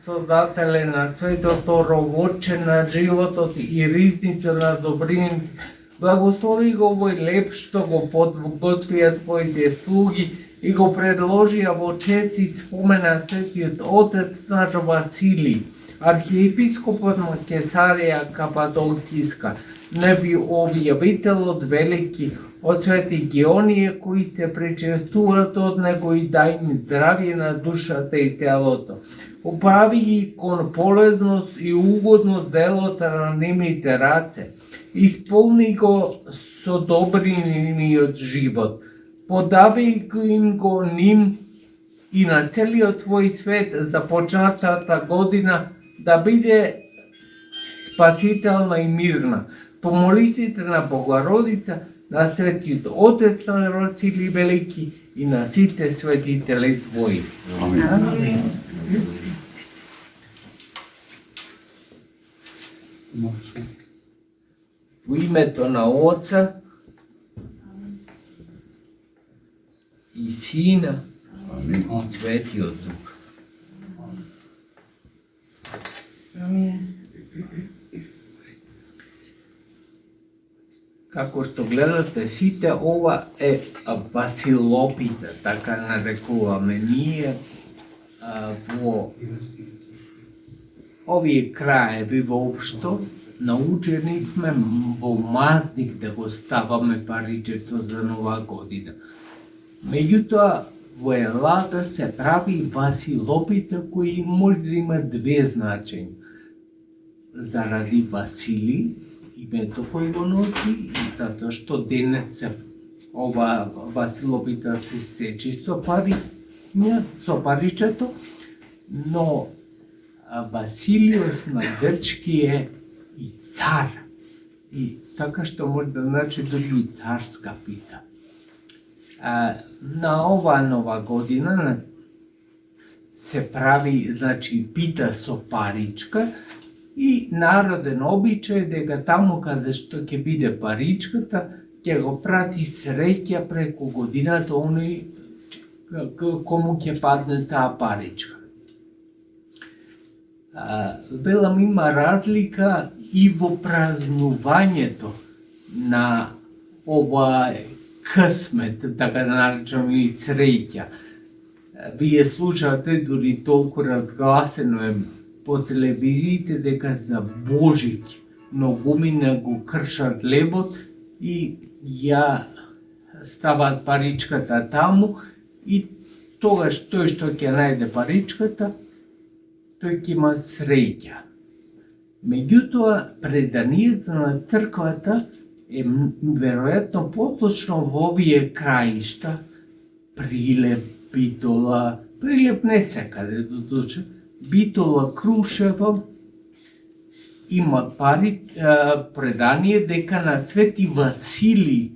Создателе на светото, ровоче на животот и ризница на добрин, благослови го овој леп што го подготвија твоите слуги и го предложија во чест и спомен на Светиот Отец наш Василий, архиепископот на Кесарија Кападокиска, неби објавителот велики од Свети Геоние, кои се причестуваат од него и дај им здравје на душата и телото. Управи ги кон полезност и угодност делото на нивните раце. Исполни го со добриниот живот. Подавај им го ним и на целиот твој свет започнатата година да биде спасителна и мирна. Помоли се на Богородица, на Светиот Отец на Василий Велики и на сите светители твои. Амин. Во името на Отца и Сина и Светиот Дух. Амин. Како што гледате сите, ова е Василопита, така нарекуваме ние во овие краеви воопшто. Научени сме во мазник да го ставаме паричето за нова година. Меѓутоа, во Елада се прави Василопита кои може да има две значења. Заради Васили, името кој го носи, и затоа што денес се ова Василопита се сечи со париња, со паричето, но Василиос на грчки е и цар, и така што може да значи дори и царска пита. На ова нова година се прави, значи, пита со паричка и народен обичај дека таму каде што ќе биде паричката, ќе го прати среќа преку годината оној кому ќе падне таа паричка. Велам, има разлика и во празнувањето на ова късмет, така да наречам, и среќа. Вие слушате дури толку разгласено е по телевизиите дека за Божик многумина го кршат лебот и ја стават паричката таму и тогаш тој што ќе најде паричката, тој ќе има среќа. Меѓутоа, преданието на црквата е веројатно поточно во овие краишта, Прилеп, Битола, Прилеп не секаде додуче, Битола, Крушево, има предание дека на Свети Василий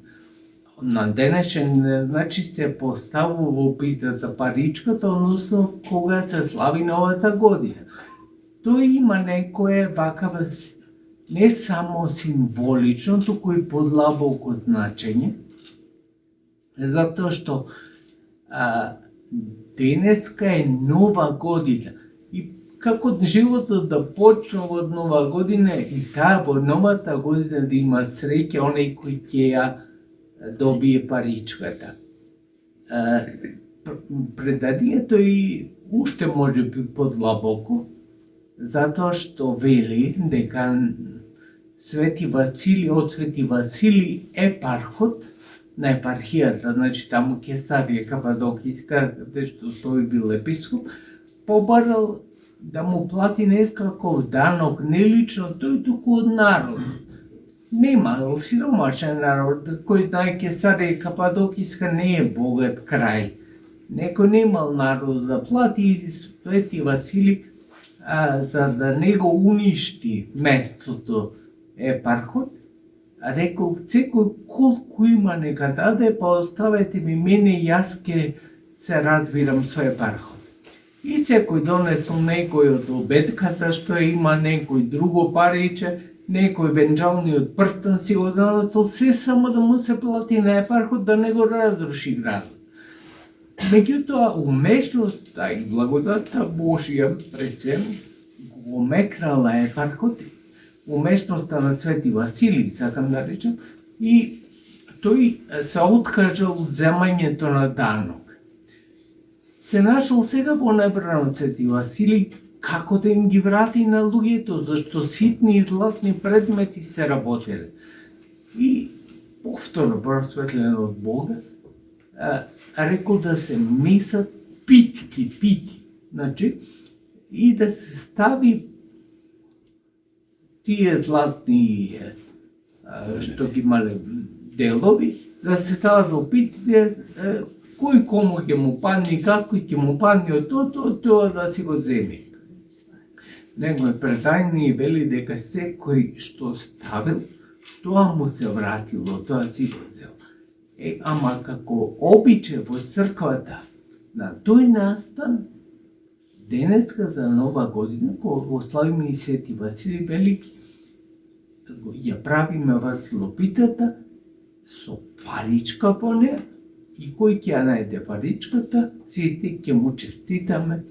на денешен, значи се поставува во питата паричката, односно кога се слави новата година. Тој има некое вакава не само символично, туку и подлабоко значење, затоа што денеска е нова година и како животот да почнува од нова година и таа во новата година да има среќа оној кој ќе ја добие паричката. Преданието и уште може би подлабоко, затоа што вели дека Свети Василий, од Свети Василий епархот на епархијата, значи таму Кесарија Кападокиска, каде што тој бил епископ, побарал да му плати некаков данок, не лично тој, туку од народ. Немал сиромашен народ, кој знае Кесарија Кападокиска не е богат крај. Некој немал народ да плати и Свети Василий, за да не го уништи местото епархот, рекол, секој колку има нека даде, па оставете ми мене, јас ке се разбирам со епархот. И секој донесол некој од обедката што има, некој друго париче, некој венчалниот прстен си го донесол, се само да му се плати на епархот да не го разруши градот. Меѓутоа, умешноста и благодата Божија пред се го мекнала епархот, умешноста на Свети Василий, сакам да речем, и тој се откажал од земањето на данок. Се нашол сега понебран од Свети Василий како да им ги врати на луѓето, зашто ситни и златни предмети се работеле. И повторно просветлен од Бога, рекол да се месат питки, значи, и да се стави тие златни што ги имале делови, да се стават во питките, кој кому ќе му падне, како ќе му падне од тоа да си го земи. Него е предајно и вели дека секој што ставил, тоа му се вратило, тоа си го зел. Ама како обиче во црквата, на тој настан, денеска за Нова година, кога го славиме и Свети Василий Велики, ја правиме Василопитата со паричка во неја, и кој ќе ја најде паричката, сите ќе му честитаме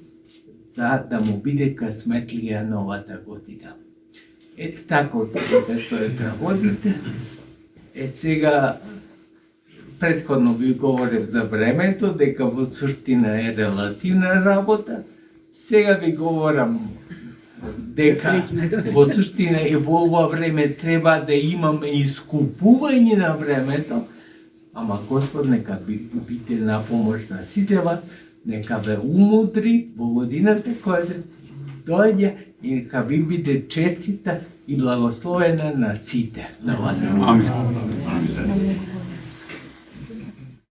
за да му биде късметлија новата година. Ето така, дека тоа е преводите. Сега, претходно ви говорев за времето, дека во суштина е релативна работа. Сега ви говорам дека во суштина и во ова време треба да имаме искупување на времето, ама Господ нека биде на помош на сите вас, нека ве умудри во годината која доаѓа и нека ви биде честита и благословена на сите. Амин.